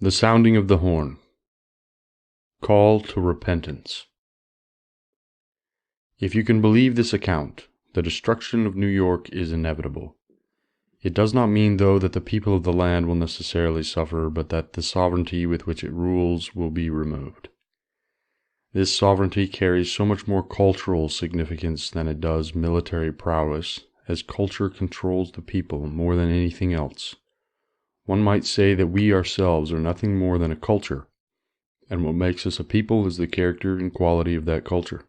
The sounding of the horn. Call to repentance. If you can believe this account, the destruction of New York is inevitable. It does not mean, though, that the people of the land will necessarily suffer, but that the sovereignty with which it rules will be removed. This sovereignty carries so much more cultural significance than it does military prowess, as culture controls the people more than anything else. One might say that we ourselves are nothing more than a culture, and what makes us a people is the character and quality of that culture.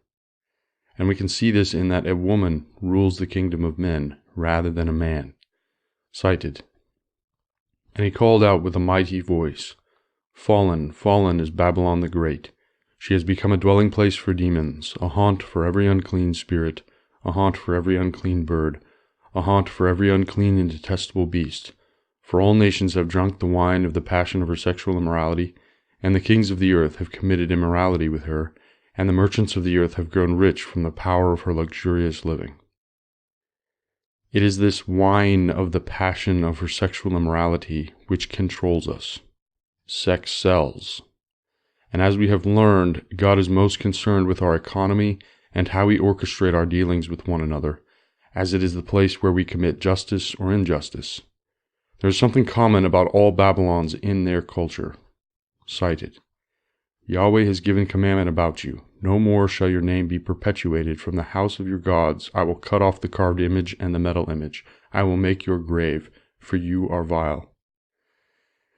And we can see this in that a woman rules the kingdom of men rather than a man. Cited. And he called out with a mighty voice, "Fallen, fallen is Babylon the Great. She has become a dwelling place for demons, a haunt for every unclean spirit, a haunt for every unclean bird, a haunt for every unclean and detestable beast. For all nations have drunk the wine of the passion of her sexual immorality, and the kings of the earth have committed immorality with her, and the merchants of the earth have grown rich from the power of her luxurious living." It is this wine of the passion of her sexual immorality which controls us. Sex sells. And as we have learned, God is most concerned with our economy and how we orchestrate our dealings with one another, as it is the place where we commit justice or injustice. There is something common about all Babylons in their culture. Cited. Yahweh has given commandment about you. No more shall your name be perpetuated from the house of your gods. I will cut off the carved image and the metal image. I will make your grave, for you are vile.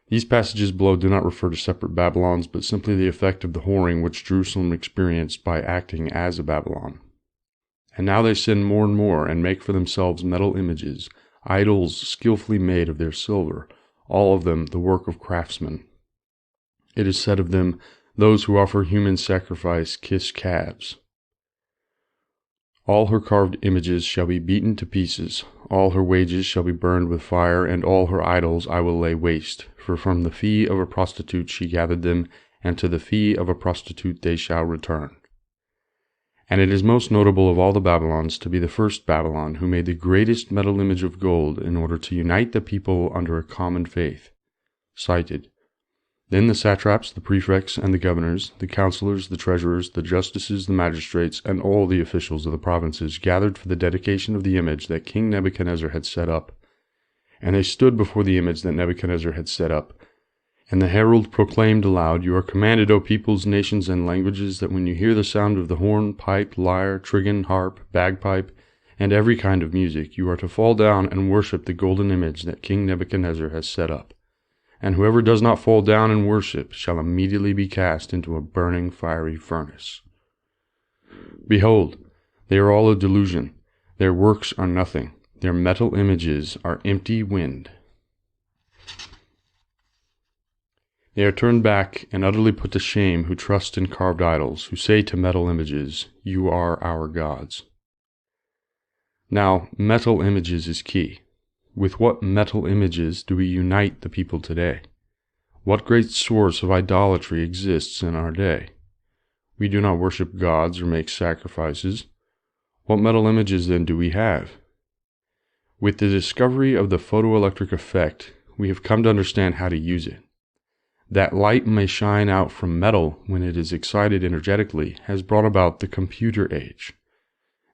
These passages below do not refer to separate Babylons, but simply the effect of the whoring which Jerusalem experienced by acting as a Babylon. And now they sin more and more, and make for themselves metal images, idols skillfully made of their silver, all of them the work of craftsmen. It is said of them, "Those who offer human sacrifice kiss calves." All her carved images shall be beaten to pieces, all her wages shall be burned with fire, and all her idols I will lay waste. For from the fee of a prostitute she gathered them, and to the fee of a prostitute they shall return. And it is most notable of all the Babylons to be the first Babylon who made the greatest metal image of gold in order to unite the people under a common faith. Cited. Then the satraps, the prefects, and the governors, the counselors, the treasurers, the justices, the magistrates, and all the officials of the provinces gathered for the dedication of the image that King Nebuchadnezzar had set up. And they stood before the image that Nebuchadnezzar had set up. And the herald proclaimed aloud, "You are commanded, O peoples, nations, and languages, that when you hear the sound of the horn, pipe, lyre, trigon, harp, bagpipe, and every kind of music, you are to fall down and worship the golden image that King Nebuchadnezzar has set up. And whoever does not fall down and worship shall immediately be cast into a burning fiery furnace. Behold, they are all a delusion. Their works are nothing. Their metal images are empty wind. They are turned back and utterly put to shame who trust in carved idols, who say to metal images, 'You are our gods.'" Now, metal images is key. With what metal images do we unite the people today? What great source of idolatry exists in our day? We do not worship gods or make sacrifices. What metal images then do we have? With the discovery of the photoelectric effect, we have come to understand how to use it. That light may shine out from metal when it is excited energetically has brought about the computer age.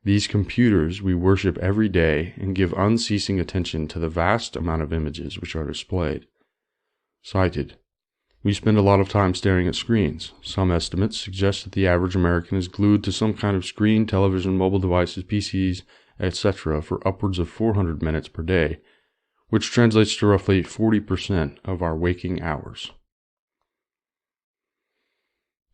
These computers we worship every day and give unceasing attention to the vast amount of images which are displayed. Cited. We spend a lot of time staring at screens. Some estimates suggest that the average American is glued to some kind of screen, television, mobile devices, PCs, etc. for upwards of 400 minutes per day, which translates to roughly 40% of our waking hours.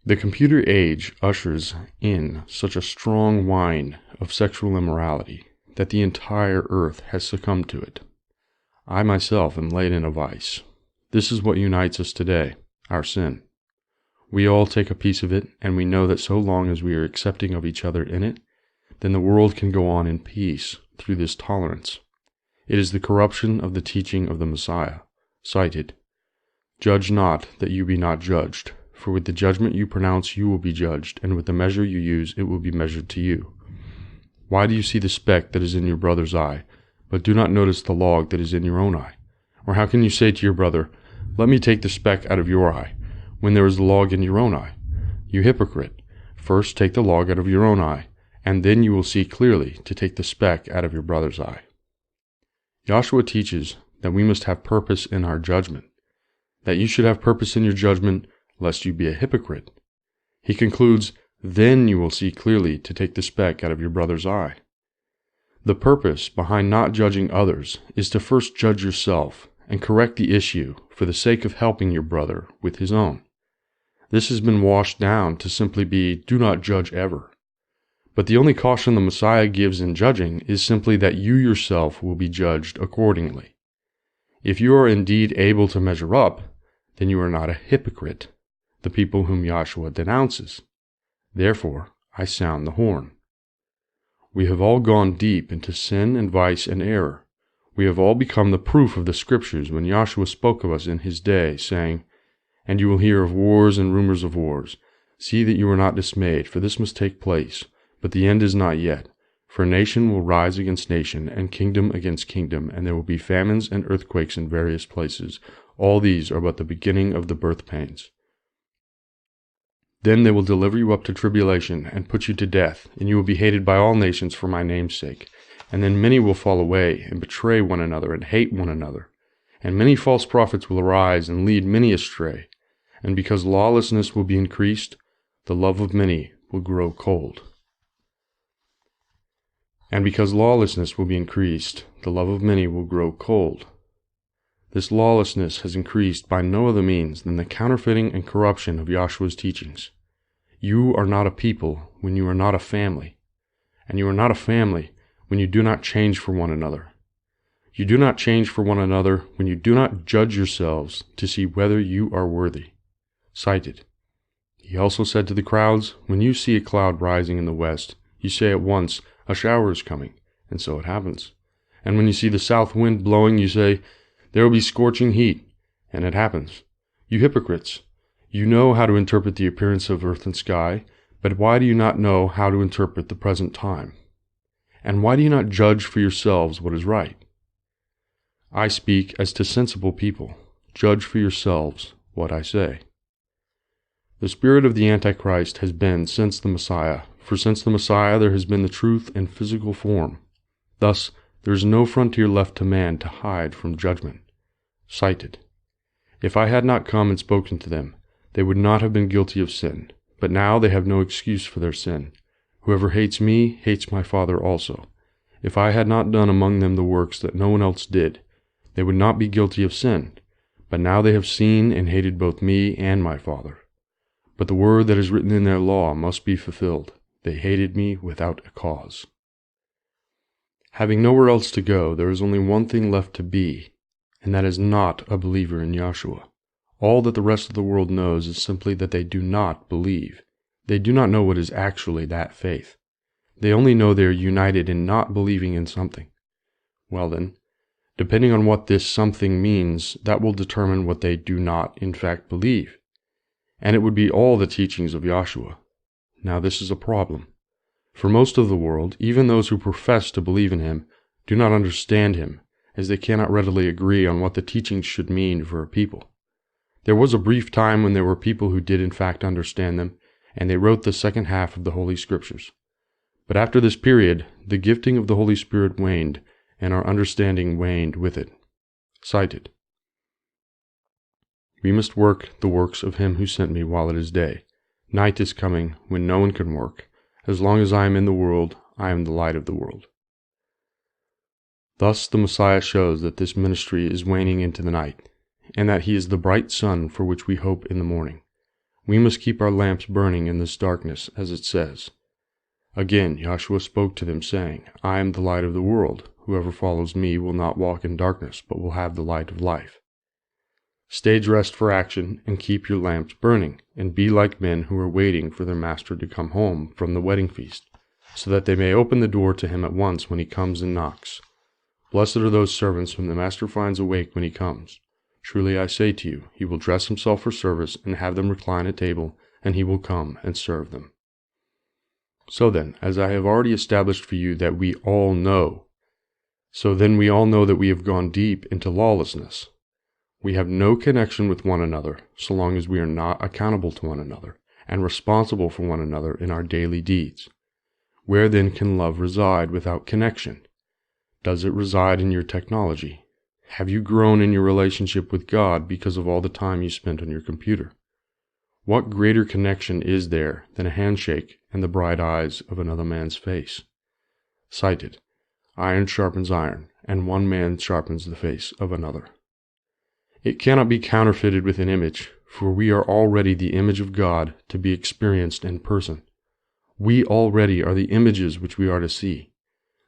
The computer age ushers in such a strong wine of sexual immorality that the entire earth has succumbed to it. I myself am laid in a vice. This is what unites us today, our sin. We all take a piece of it, and we know that so long as we are accepting of each other in it, then the world can go on in peace through this tolerance. It is the corruption of the teaching of the Messiah. Cited. Judge not, that you be not judged. For with the judgment you pronounce you will be judged, and with the measure you use it will be measured to you. Why do you see the speck that is in your brother's eye, but do not notice the log that is in your own eye? Or how can you say to your brother, Let me take the speck out of your eye, when there is the log in your own eye. You hypocrite, first take the log out of your own eye, and then you will see clearly to take the speck out of your brother's eye. Joshua teaches that we must have purpose in our judgment, that you should have purpose in your judgment, lest you be a hypocrite. He concludes, then you will see clearly to take the speck out of your brother's eye. The purpose behind not judging others is to first judge yourself and correct the issue for the sake of helping your brother with his own. This has been washed down to simply be, do not judge ever. But the only caution the Messiah gives in judging is simply that you yourself will be judged accordingly. If you are indeed able to measure up, then you are not a hypocrite, the people whom Joshua denounces. Therefore, I sound the horn. We have all gone deep into sin and vice and error. We have all become the proof of the Scriptures when Joshua spoke of us in his day, saying, And you will hear of wars and rumors of wars. See that you are not dismayed, for this must take place. But the end is not yet. For nation will rise against nation, and kingdom against kingdom, and there will be famines and earthquakes in various places. All these are but the beginning of the birth pains. Then they will deliver you up to tribulation, and put you to death, and you will be hated by all nations for my name's sake. And then many will fall away, and betray one another, and hate one another. And many false prophets will arise, and lead many astray. And because lawlessness will be increased, the love of many will grow cold. And because lawlessness will be increased, the love of many will grow cold. This lawlessness has increased by no other means than the counterfeiting and corruption of Joshua's teachings. You are not a people when you are not a family, and you are not a family when you do not change for one another. You do not change for one another when you do not judge yourselves to see whether you are worthy. Cited. He also said to the crowds, When you see a cloud rising in the west, you say at once, A shower is coming, and so it happens. And when you see the south wind blowing, you say, There will be scorching heat, and it happens. You hypocrites, you know how to interpret the appearance of earth and sky, but why do you not know how to interpret the present time? And why do you not judge for yourselves what is right? I speak as to sensible people. Judge for yourselves what I say. The spirit of the Antichrist has been since the Messiah, for since the Messiah there has been the truth in physical form. Thus, there is no frontier left to man to hide from judgment. Cited. If I had not come and spoken to them, they would not have been guilty of sin, but now they have no excuse for their sin. Whoever hates me hates my Father also. If I had not done among them the works that no one else did, they would not be guilty of sin, but now they have seen and hated both me and my Father. But the word that is written in their law must be fulfilled. They hated me without a cause. Having nowhere else to go, there is only one thing left to be, and that is not a believer in Joshua. All that the rest of the world knows is simply that they do not believe. They do not know what is actually that faith. They only know they are united in not believing in something. Well then, depending on what this something means, that will determine what they do not in fact believe. And it would be all the teachings of Joshua. Now this is a problem. For most of the world, even those who profess to believe in him, do not understand him, as they cannot readily agree on what the teachings should mean for a people. There was a brief time when there were people who did in fact understand them, and they wrote the second half of the Holy Scriptures. But after this period, the gifting of the Holy Spirit waned, and our understanding waned with it. Cited. We must work the works of him who sent me while it is day. Night is coming when no one can work. As long as I am in the world, I am the light of the world. Thus the Messiah shows that this ministry is waning into the night, and that he is the bright sun for which we hope in the morning. We must keep our lamps burning in this darkness, as it says. Again Joshua spoke to them, saying, I am the light of the world. Whoever follows me will not walk in darkness, but will have the light of life. Stage rest for action, and keep your lamps burning, and be like men who are waiting for their master to come home from the wedding feast, so that they may open the door to him at once when he comes and knocks. Blessed are those servants whom the master finds awake when he comes. Truly I say to you, he will dress himself for service, and have them recline at table, and he will come and serve them. So then, as I have already established for you that we all know, so then we all know that we have gone deep into lawlessness. We have no connection with one another so long as we are not accountable to one another and responsible for one another in our daily deeds. Where then can love reside without connection? Does it reside in your technology? Have you grown in your relationship with God because of all the time you spent on your computer? What greater connection is there than a handshake and the bright eyes of another man's face? Cited, iron sharpens iron, and one man sharpens the face of another. It cannot be counterfeited with an image, for we are already the image of God to be experienced in person. We already are the images which we are to see.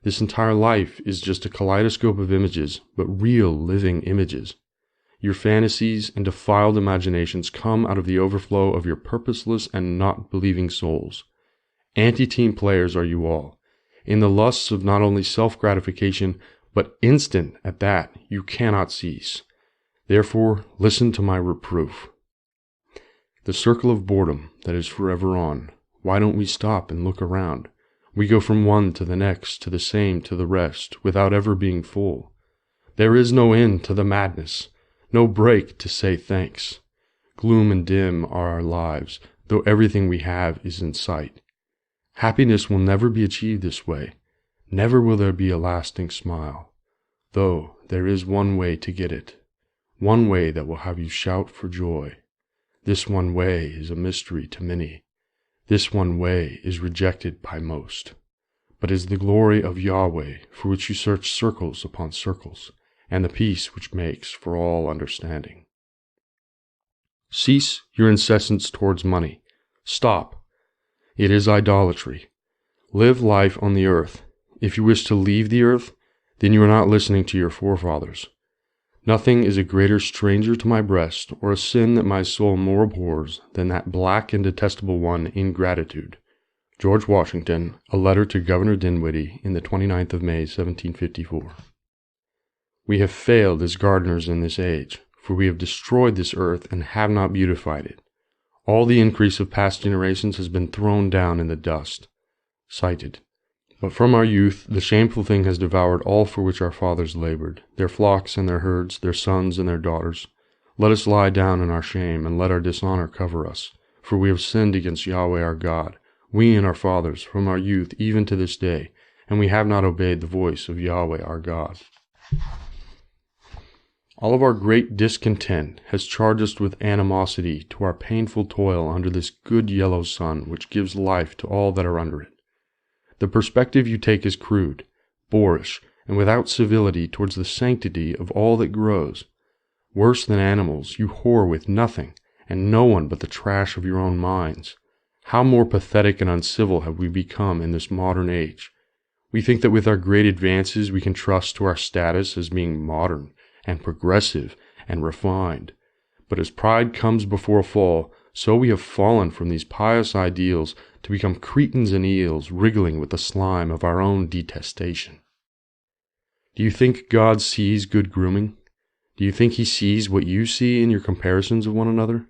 This entire life is just a kaleidoscope of images, but real living images. Your fantasies and defiled imaginations come out of the overflow of your purposeless and not believing souls. Anti-team players are you all. In the lusts of not only self-gratification, but instant at that, you cannot cease. Therefore, listen to my reproof. The circle of boredom that is forever on. Why don't we stop and look around? We go from one to the next, to the same, to the rest, without ever being full. There is no end to the madness, no break to say thanks. Gloom and dim are our lives, though everything we have is in sight. Happiness will never be achieved this way. Never will there be a lasting smile. Though there is one way to get it, one way that will have you shout for joy. This one way is a mystery to many. This one way is rejected by most, but is the glory of Yahweh, for which you search circles upon circles, and the peace which makes for all understanding. Cease your incessance towards money. Stop. It is idolatry. Live life on the earth. If you wish to leave the earth, then you are not listening to your forefathers. Nothing is a greater stranger to my breast, or a sin that my soul more abhors, than that black and detestable one, ingratitude. George Washington, a letter to Governor Dinwiddie in the 29th of May, 1754. We have failed as gardeners in this age, for we have destroyed this earth and have not beautified it. All the increase of past generations has been thrown down in the dust. Cited. But from our youth the shameful thing has devoured all for which our fathers labored, their flocks and their herds, their sons and their daughters. Let us lie down in our shame, and let our dishonor cover us. For we have sinned against Yahweh our God, we and our fathers, from our youth even to this day, and we have not obeyed the voice of Yahweh our God. All of our great discontent has charged us with animosity to our painful toil under this good yellow sun which gives life to all that are under it. The perspective you take is crude, boorish, and without civility towards the sanctity of all that grows. Worse than animals, you whore with nothing, and no one but the trash of your own minds. How more pathetic and uncivil have we become in this modern age? We think that with our great advances we can trust to our status as being modern, and progressive, and refined. But as pride comes before a fall, so we have fallen from these pious ideals to become cretins and eels wriggling with the slime of our own detestation. Do you think God sees good grooming? Do you think he sees what you see in your comparisons of one another?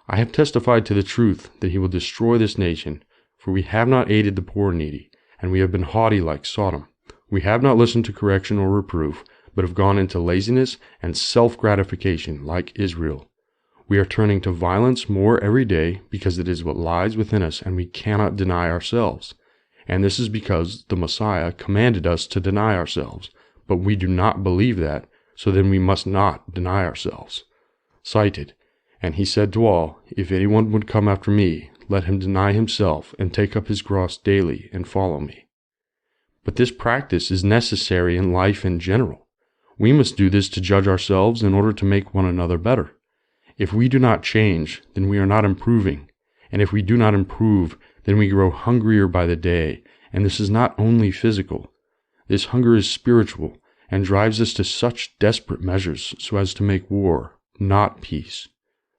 I have testified to the truth that he will destroy this nation, for we have not aided the poor and needy, and we have been haughty like Sodom. We have not listened to correction or reproof, but have gone into laziness and self-gratification like Israel. We are turning to violence more every day because it is what lies within us and we cannot deny ourselves. And this is because the Messiah commanded us to deny ourselves, but we do not believe that, so then we must not deny ourselves. Cited, and he said to all, if anyone would come after me, let him deny himself and take up his cross daily and follow me. But this practice is necessary in life in general. We must do this to judge ourselves in order to make one another better. If we do not change, then we are not improving, and if we do not improve, then we grow hungrier by the day, and this is not only physical. This hunger is spiritual, and drives us to such desperate measures so as to make war, not peace.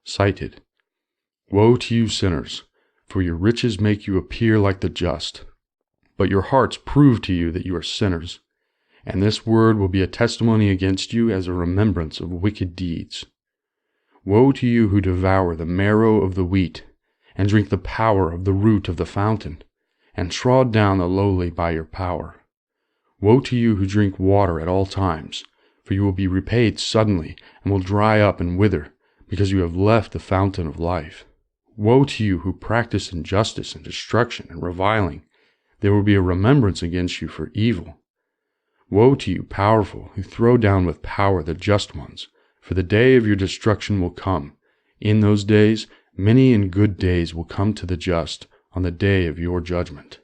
Cited. Woe to you sinners, for your riches make you appear like the just, but your hearts prove to you that you are sinners, and this word will be a testimony against you as a remembrance of wicked deeds. Woe to you who devour the marrow of the wheat, and drink the power of the root of the fountain, and trod down the lowly by your power. Woe to you who drink water at all times, for you will be repaid suddenly, and will dry up and wither, because you have left the fountain of life. Woe to you who practice injustice and destruction and reviling. There will be a remembrance against you for evil. Woe to you, powerful, who throw down with power the just ones, for the day of your destruction will come. In those days, many and good days will come to the just on the day of your judgment.